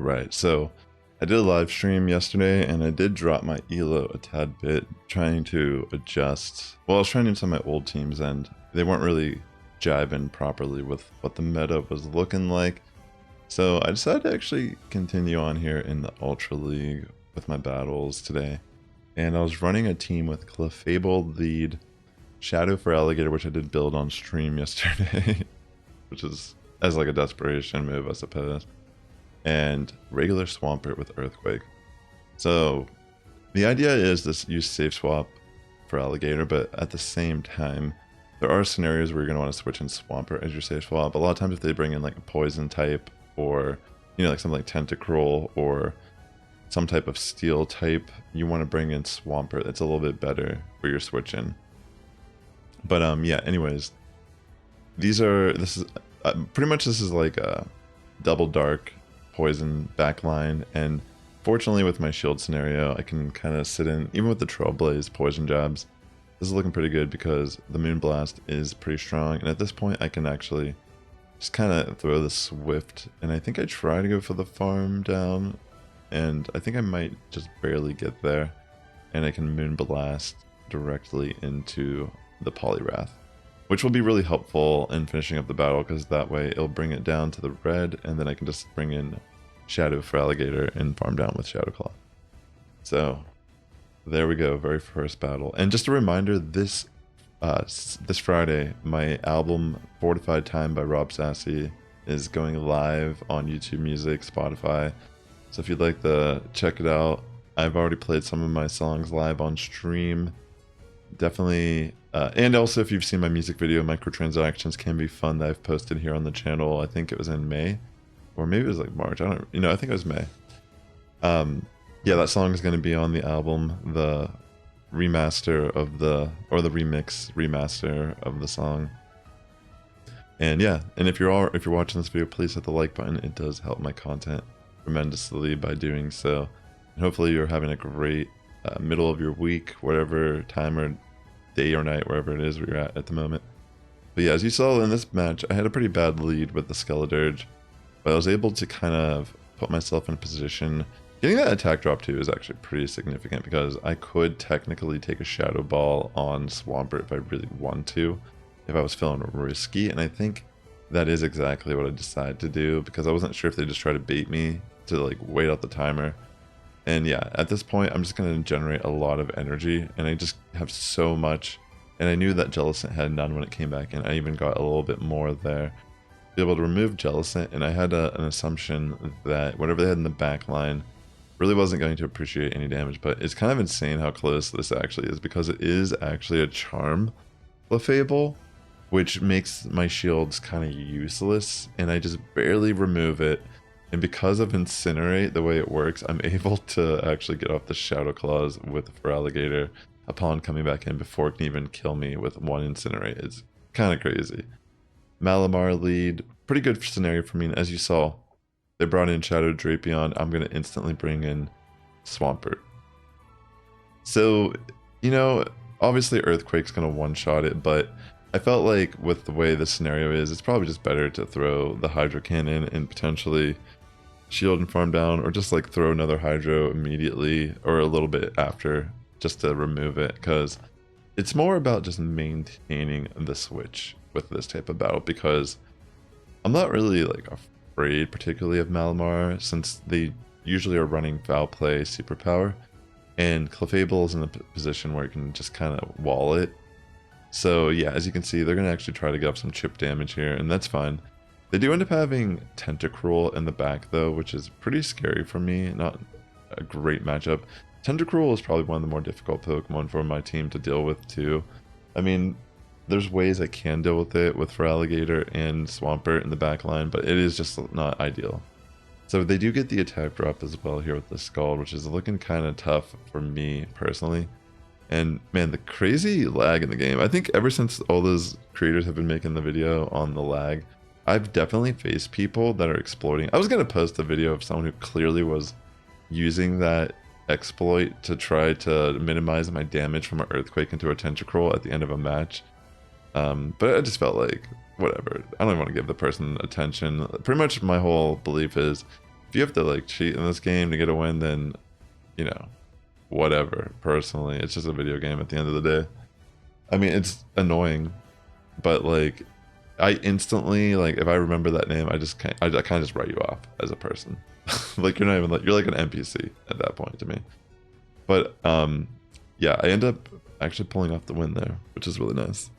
Right, so I did a live stream yesterday and I did drop my elo a tad bit, trying to adjust. Well, I was trying to do some of my old teams and they weren't really jiving properly with what the meta was looking like. So I decided to actually continue on here in the Ultra League with my battles today. And I was running a team with Clefable lead, Shadow Feraligatr, which I did build on stream yesterday, which is as like a desperation move, I suppose, and regular Swampert with Earthquake. So the idea is to use safe swap Feraligatr, but at the same time, there are scenarios where you're going to want to switch in Swampert as your safe swap. A lot of times if they bring in like a poison type or, you know, like something like Tentacruel or some type of steel type, you want to bring in Swampert. That's a little bit better for your switch in. But yeah, anyways, this is like a double dark poison backline, and fortunately with my shield scenario I can kind of sit in, even with the Trailblaze poison jabs, this is looking pretty good because the Moonblast is pretty strong, and at this point I can actually just kind of throw the Swift, and I think I try to go for the farm down, and I think I might just barely get there, and I can Moonblast directly into the Poliwrath, which will be really helpful in finishing up the battle because that way it'll bring it down to the red, and then I can just bring in Shadow Feraligatr and farm down with Shadow Claw. So there we go, very first battle. And just a reminder, this Friday, my album Fortified Time by Rob Sassy is going live on YouTube Music, Spotify. So if you'd like to check it out, I've already played some of my songs live on stream. Definitely, and also if you've seen my music video, Microtransactions Can Be Fun, that I've posted here on the channel. I think it was in May, or maybe it was like March. I think it was May. Yeah, that song is going to be on the album, the remaster of the remix remaster of the song. And yeah, and if you're watching this video, please hit the like button. It does help my content tremendously by doing so. And hopefully you're having a great middle of your week, whatever time or day or night, wherever it is where you're at the moment. But yeah, as you saw in this match, I had a pretty bad lead with the Skeledirge, but I was able to kind of put myself in a position. Getting that attack drop too is actually pretty significant because I could technically take a Shadow Ball on Swampert if I really want to, if I was feeling risky, and I think that is exactly what I decided to do because I wasn't sure if they just try to bait me to like wait out the timer. And yeah, at this point, I'm just going to generate a lot of energy, and I just have so much. And I knew that Jellicent had none when it came back in. I even got a little bit more there. Be able to remove Jellicent, and I had an assumption that whatever they had in the back line really wasn't going to appreciate any damage. But it's kind of insane how close this actually is because it is actually a Charm Clefable, which makes my shields kind of useless, and I just barely remove it. And because of Incinerate, the way it works, I'm able to actually get off the Shadow Claws with Feraligatr upon coming back in before it can even kill me with one Incinerate. It's kind of crazy. Malamar lead, pretty good scenario for me. And as you saw, they brought in Shadow Drapion. I'm going to instantly bring in Swampert. So, you know, obviously Earthquake's going to one-shot it, but I felt like with the way this scenario is, it's probably just better to throw the Hydro Cannon and potentially shield and farm down, or just like throw another Hydro immediately or a little bit after just to remove it, because it's more about just maintaining the switch with this type of battle, because I'm not really like afraid particularly of Malamar since they usually are running Foul Play Superpower, and Clefable is in a position where it can just kind of wall it. So yeah, as you can see, they're going to actually try to get up some chip damage here, and that's fine. They do end up having Tentacruel in the back though, which is pretty scary for me. Not a great matchup. Tentacruel is probably one of the more difficult Pokemon for my team to deal with too. I mean, there's ways I can deal with it with Feraligatr and Swampert in the back line, but it is just not ideal. So they do get the attack drop as well here with the Scald, which is looking kind of tough for me personally. And man, the crazy lag in the game. I think ever since all those creators have been making the video on the lag, I've definitely faced people that are exploiting. I was going to post a video of someone who clearly was using that exploit to try to minimize my damage from an Earthquake into a Tentacruel at the end of a match. But I just felt like, whatever. I don't want to give the person attention. Pretty much my whole belief is, if you have to like cheat in this game to get a win, then, you know, whatever. Personally, it's just a video game at the end of the day. I mean, it's annoying, but like, I instantly, like, if I remember that name, I kind of just write you off as a person. Like, you're not even like, you're like an NPC at that point to me. But yeah, I end up actually pulling off the win there, which is really nice.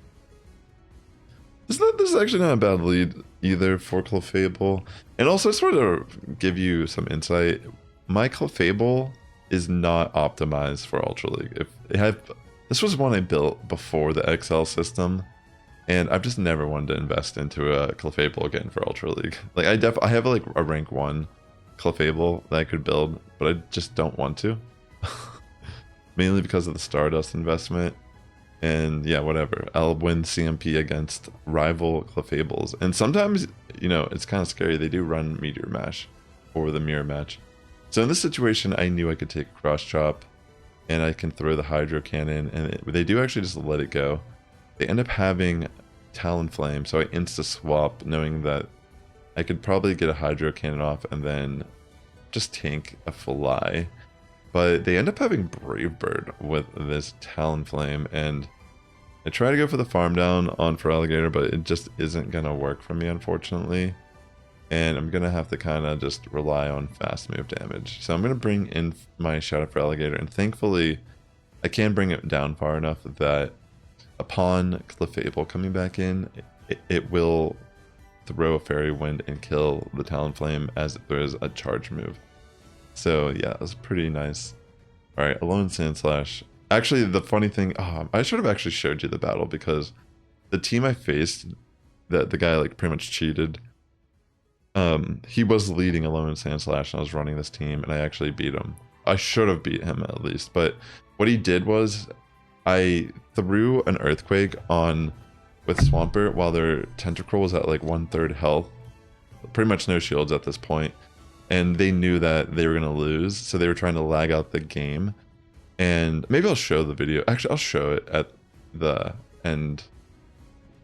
This is actually not a bad lead either for Clefable. And also, I just wanted to give you some insight. My Clefable is not optimized for Ultra League. This was one I built before the XL system, and I've just never wanted to invest into a Clefable again for Ultra League. Like I have like a rank 1 Clefable that I could build, but I just don't want to. Mainly because of the Stardust investment. And yeah, whatever. I'll win CMP against rival Clefables. And sometimes, you know, it's kind of scary. They do run Meteor Mash or the Mirror Match. So in this situation, I knew I could take a Cross Chop and I can throw the Hydro Cannon, and they do actually just let it go. They end up having Talonflame, so I insta-swap knowing that I could probably get a Hydro Cannon off and then just tank a Fly. But they end up having Brave Bird with this Talonflame, and I try to go for the farm down on Feraligatr, but it just isn't going to work for me, unfortunately. And I'm going to have to kind of just rely on fast move damage. So I'm going to bring in my Shadow Feraligatr, and thankfully I can bring it down far enough that upon Clefable coming back in, it will throw a Fairy Wind and kill the Talonflame as if there is a charge move. So yeah, it was pretty nice. Alright, Alone Sandslash. Actually, the funny thing, I should have actually showed you the battle, because the team I faced, the guy like pretty much cheated. He was leading Alone Sandslash and I was running this team, and I actually beat him. I should have beat him at least, but what he did was I threw an Earthquake on with Swampert while their Tentacruel was at like 1/3 health. Pretty much no shields at this point. And they knew that they were going to lose, so they were trying to lag out the game. And maybe I'll show the video. Actually, I'll show it at the end.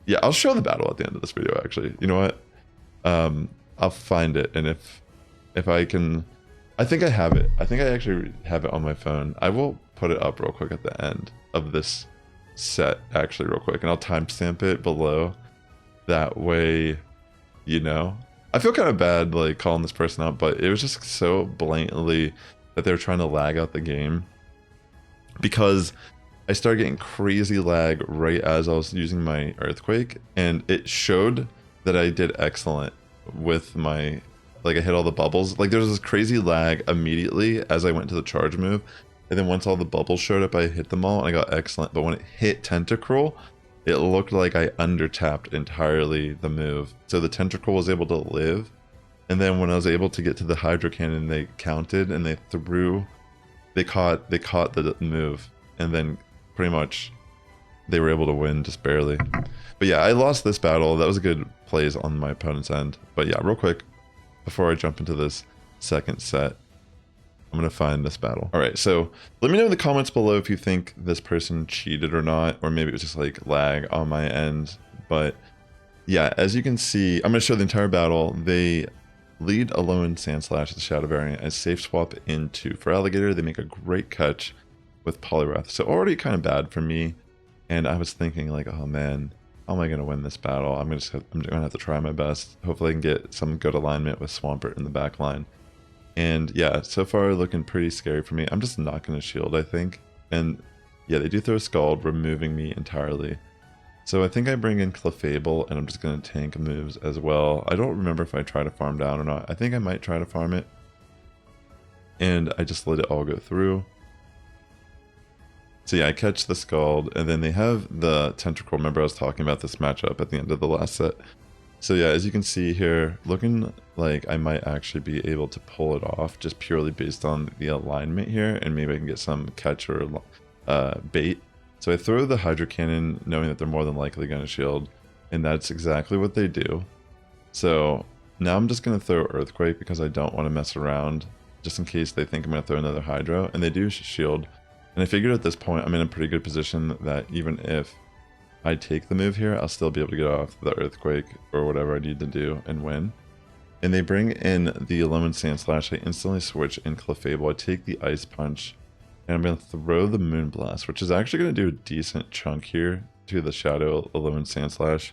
Yeah, I'll show the battle at the end of this video, actually. You know what? I'll find it, and if I can... I think I have it. I think I actually have it on my phone. I will put it up real quick at the end of this set, actually, real quick. And I'll timestamp it below. That way, you know... I feel kind of bad like calling this person out, but it was just so blatantly that they were trying to lag out the game, because I started getting crazy lag right as I was using my Earthquake, and it showed that I did excellent with my, like, I hit all the bubbles. Like, there was this crazy lag immediately as I went to the charge move, and then once all the bubbles showed up, I hit them all and I got excellent. But when it hit Tentacruel, it looked like I undertapped entirely the move. So the Tentacruel was able to live. And then when I was able to get to the Hydro Cannon, they counted and they caught the move. And then pretty much they were able to win just barely. But yeah, I lost this battle. That was a good plays on my opponent's end. But yeah, real quick, before I jump into this second set, I'm going to find this battle. All right, so let me know in the comments below if you think this person cheated or not, or maybe it was just like lag on my end. But yeah, as you can see, I'm going to show the entire battle. They lead Alone Sandslash, the Shadow variant, as safe swap into Feraligatr. They make a great catch with Poliwrath. So already kind of bad for me. And I was thinking like, oh man, how am I going to win this battle? I'm going to have to try my best. Hopefully I can get some good alignment with Swampert in the back line. And yeah, so far looking pretty scary for me. I'm just not going to shield, I think. And yeah, they do throw Scald, removing me entirely. So I think I bring in Clefable, and I'm just going to tank moves as well. I don't remember if I try to farm down or not. I think I might try to farm it. And I just let it all go through. So yeah, I catch the Scald, and then they have the Tentacruel. Remember I was talking about this matchup at the end of the last set. So yeah, as you can see here, looking like I might actually be able to pull it off just purely based on the alignment here, and maybe I can get some catch or bait. So I throw the Hydro Cannon knowing that they're more than likely going to shield, and that's exactly what they do. So now I'm just going to throw Earthquake because I don't want to mess around, just in case they think I'm going to throw another Hydro, and they do shield. And I figured at this point I'm in a pretty good position that even if I take the move here, I'll still be able to get off the Earthquake or whatever I need to do and win. and they bring in the Alolan Sandslash. I instantly switch in Clefable. I take the Ice Punch, and I'm going to throw the Moonblast, which is actually going to do a decent chunk here to the Shadow Alolan Sandslash.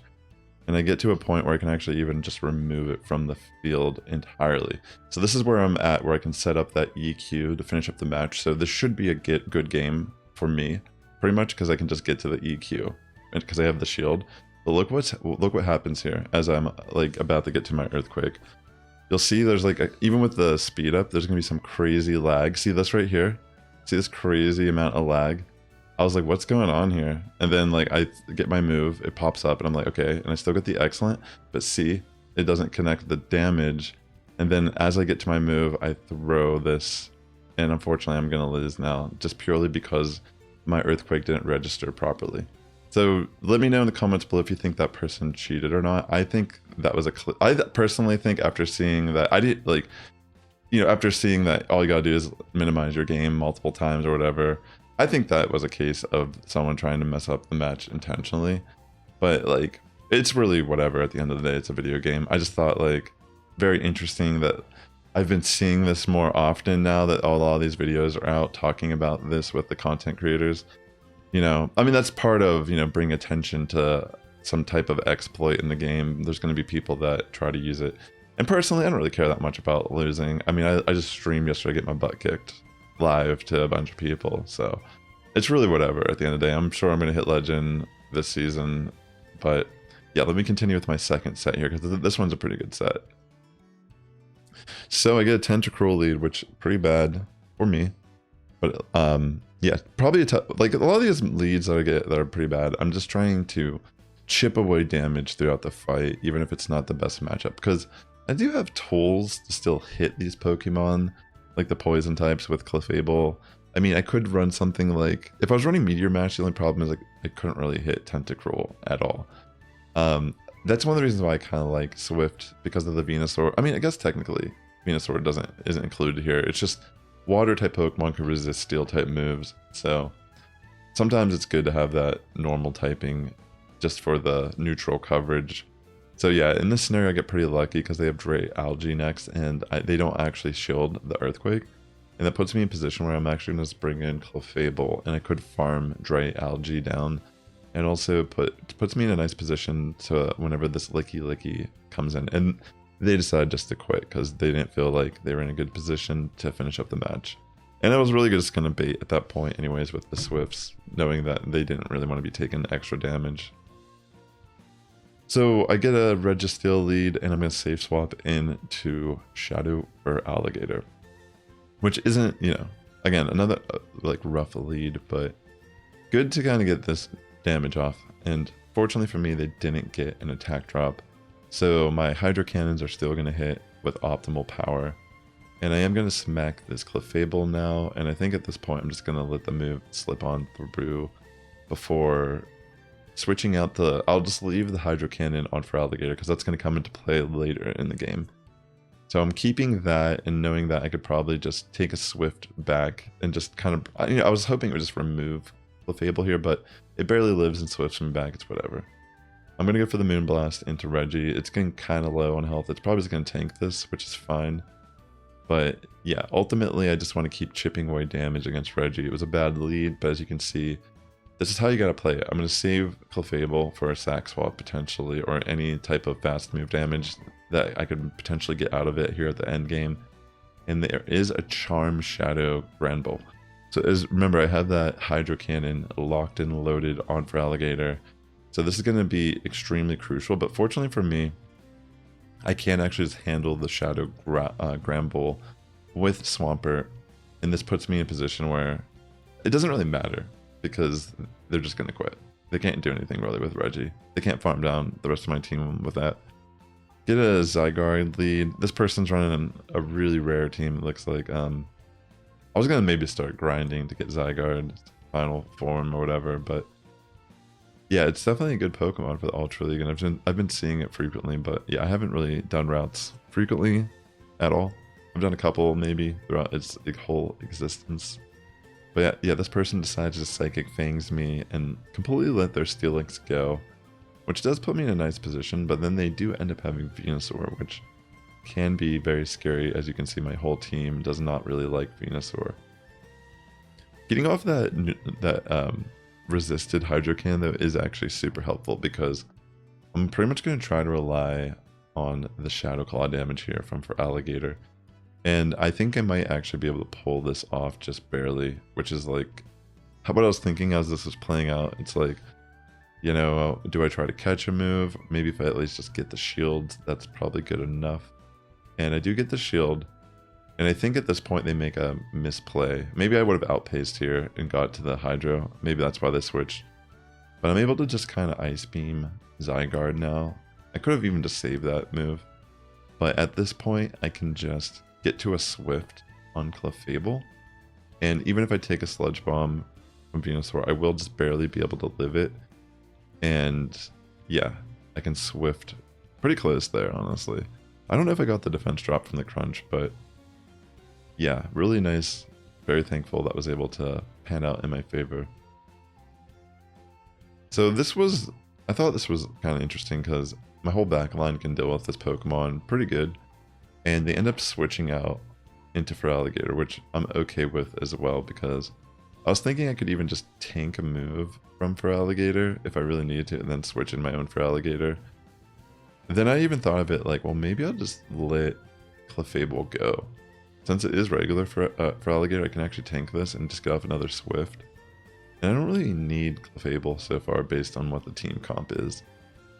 And I get to a point where I can actually even just remove it from the field entirely. So this is where I'm at, where I can set up that EQ to finish up the match. So this should be a good game for me, pretty much, because I can just get to the EQ, and because I have the shield. But look what happens here as I'm like about to get to my Earthquake. You'll see there's like even with the speed up, there's gonna be some crazy lag. See this right here? See this crazy amount of lag? I was like, what's going on here? And then like I get my move, it pops up, and I'm like, okay, and I still get the excellent, but see, it doesn't connect the damage. And then as I get to my move, I throw this, and unfortunately I'm gonna lose now, just purely because my Earthquake didn't register properly. So let me know in the comments below if you think that person cheated or not. I think that was I personally think after seeing that, I did like, you know, after seeing that all you gotta do is minimize your game multiple times or whatever, I think that was a case of someone trying to mess up the match intentionally. But like, it's really whatever at the end of the day, it's a video game. I just thought like, very interesting that I've been seeing this more often now that a lot of these videos are out talking about this with the content creators. You know, I mean, that's part of, you know, bring attention to some type of exploit in the game. There's going to be people that try to use it. And personally, I don't really care that much about losing. I mean, I just streamed yesterday, get my butt kicked live to a bunch of people. So it's really whatever at the end of the day. I'm sure I'm going to hit Legend this season. But yeah, let me continue with my second set here, because this one's a pretty good set. So I get a Tentacruel lead, which is pretty bad for me. But yeah, probably like a lot of these leads that I get that are pretty bad, I'm just trying to chip away damage throughout the fight, even if it's not the best matchup, because I do have tools to still hit these Pokemon, like the poison types with Clefable. I mean, I could run something like, if I was running Meteor Mash, the only problem is like I couldn't really hit Tentacruel at all. That's one of the reasons why I kind of like Swift, because of the Venusaur. I mean, I guess technically Venusaur isn't included here. It's just water type Pokemon can resist steel type moves, so sometimes it's good to have that normal typing just for the neutral coverage. So yeah, in this scenario I get pretty lucky because they have Dray Algae next, and they don't actually shield the Earthquake, and that puts me in a position where I'm actually going to bring in Clefable, and I could farm Dray Algae down, and also puts me in a nice position to whenever this Licky comes in. And they decided just to quit because they didn't feel like they were in a good position to finish up the match. And I was really just going to bait at that point anyways with the Swifts, knowing that they didn't really want to be taking extra damage. So I get a Registeel lead, and I'm going to safe swap into Shadow Feraligatr, which isn't, you know, again, another like rough lead, but good to kind of get this damage off. And fortunately for me, they didn't get an attack drop. So my Hydro Cannons are still going to hit with optimal power. And I am going to smack this Clefable now. And I think at this point I'm just going to let the move slip on through before switching out the... I'll just leave the Hydro Cannon on Feraligatr because that's going to come into play later in the game. So I'm keeping that and knowing that I could probably just take a Swift back and just kind of... You know, I was hoping it would just remove Clefable here, but it barely lives and Swifts me back. It's whatever. I'm going to go for the Moonblast into Reggie. It's getting kind of low on health. It's probably just going to tank this, which is fine. But yeah, ultimately I just want to keep chipping away damage against Reggie. It was a bad lead, but as you can see, this is how you got to play it. I'm going to save Clefable for a sack swap potentially, or any type of fast move damage that I could potentially get out of it here at the end game. And there is a Charm Shadow Granbull. So remember, I have that Hydro Cannon locked and loaded on Feraligatr. So this is going to be extremely crucial, but fortunately for me, I can actually just handle the Shadow Granbull with Swampert, and this puts me in a position where it doesn't really matter because they're just going to quit. They can't do anything really with Reggie. They can't farm down the rest of my team with that. Get a Zygarde lead. This person's running a really rare team, it looks like. I was going to maybe start grinding to get Zygarde final form or whatever, but yeah, it's definitely a good Pokemon for the Ultra League, and I've been seeing it frequently, but yeah, I haven't really done routes frequently at all. I've done a couple maybe throughout its whole existence. But yeah, this person decides to Psychic Fangs me and completely let their Steel Links go, which does put me in a nice position, but then they do end up having Venusaur, which can be very scary. As you can see, my whole team does not really like Venusaur. Getting off that resisted Hydro Cannon though is actually super helpful, because I'm pretty much going to try to rely on the Shadow Claw damage here from Feraligatr. And I think I might actually be able to pull this off just barely, which is like what I was thinking as this was playing out. It's like, you know, do I try to catch a move? Maybe if I at least just get the shield, that's probably good enough. And I do get the shield. And I think at this point they make a misplay. Maybe I would have outpaced here and got to the Hydro. Maybe that's why they switched. But I'm able to just kind of Ice Beam Zygarde now. I could have even just saved that move. But at this point, I can just get to a Swift on Clefable. And even if I take a Sludge Bomb from Venusaur, I will just barely be able to live it. And yeah, I can Swift pretty close there, honestly. I don't know if I got the defense drop from the Crunch, but yeah, really nice. Very thankful that was able to pan out in my favor. So I thought this was kind of interesting because my whole back line can deal with this Pokemon pretty good. And they end up switching out into Feraligatr, which I'm okay with as well, because I was thinking I could even just tank a move from Feraligatr if I really needed to, and then switch in my own Feraligatr. Then I even thought of it like, well, maybe I'll just let Clefable go. Since it is regular for Feraligatr, I can actually tank this and just get off another Swift. And I don't really need Clefable so far based on what the team comp is.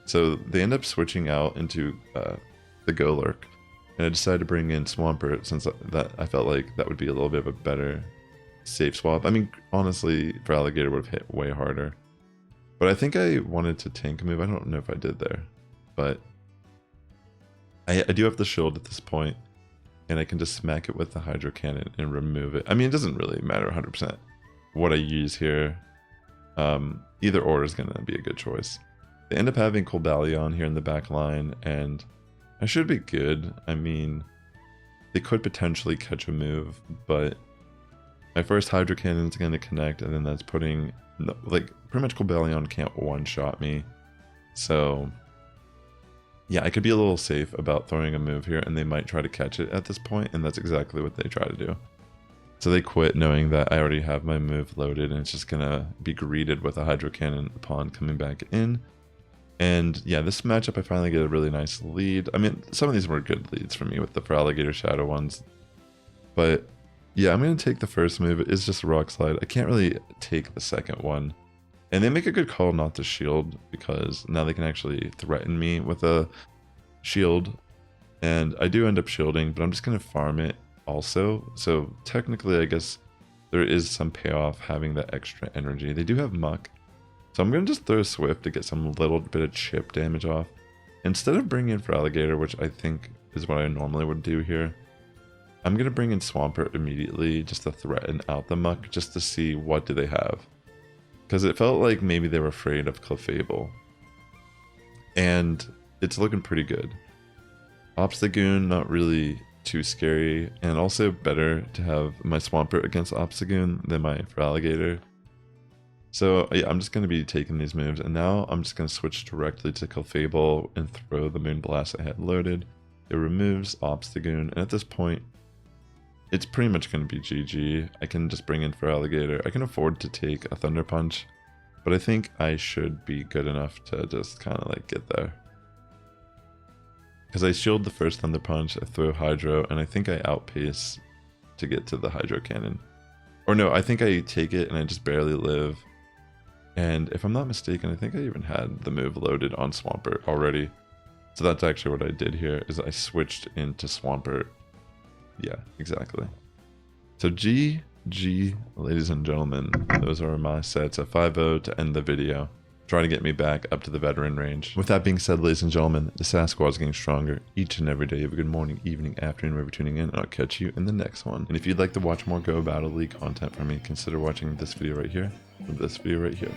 So they end up switching out into the Golurk. And I decided to bring in Swampert, since I felt like that would be a little bit of a better safe swap. I mean, honestly, Feraligatr would have hit way harder. But I think I wanted to tank a move. I don't know if I did there. But I do have the shield at this point. And I can just smack it with the Hydro Cannon and remove it. I mean, it doesn't really matter 100% what I use here. Either or is going to be a good choice. They end up having Cobalion here in the back line, and I should be good. I mean, they could potentially catch a move, but my first Hydro Cannon is going to connect, and then that's putting, like, pretty much Cobalion can't one-shot me. So yeah, I could be a little safe about throwing a move here, and they might try to catch it at this point, and that's exactly what they try to do. So they quit knowing that I already have my move loaded, and it's just going to be greeted with a Hydro Cannon upon coming back in. And yeah, this matchup I finally get a really nice lead. I mean, some of these were good leads for me with the Feraligatr Shadow ones. But yeah, I'm going to take the first move. It is just a Rock Slide. I can't really take the second one. And they make a good call not to shield, because now they can actually threaten me with a shield. And I do end up shielding, but I'm just going to farm it also. So technically, I guess there is some payoff having that extra energy. They do have Muck. So I'm going to just throw Swift to get some little bit of chip damage off. Instead of bringing in Feraligatr, which I think is what I normally would do here, I'm going to bring in Swampert immediately just to threaten out the Muck, just to see what do they have. Because it felt like maybe they were afraid of Clefable. And it's looking pretty good. Obstagoon, not really too scary. And also better to have my Swampert against Obstagoon than my Feraligatr. So yeah, I'm just going to be taking these moves. And now I'm just going to switch directly to Clefable and throw the Moonblast I had loaded. It removes Obstagoon. And at this point, it's pretty much going to be GG. I can just bring in Feraligatr. I can afford to take a Thunder Punch, but I think I should be good enough to just kind of like get there. Because I shield the first Thunder Punch, I throw Hydro, and I think I outpace to get to the Hydro Cannon. Or no, I think I take it and I just barely live. And if I'm not mistaken, I think I even had the move loaded on Swampert already. So that's actually what I did here, is I switched into Swampert. Yeah, exactly. So GG, ladies and gentlemen. Those are my sets of 5-0 to end the video. Trying to get me back up to the veteran range. With that being said, ladies and gentlemen, the Sass Squad is getting stronger each and every day. Have a good morning, evening, afternoon, wherever you're tuning in, and I'll catch you in the next one. And if you'd like to watch more Go Battle League content from me, consider watching this video right here, or this video right here.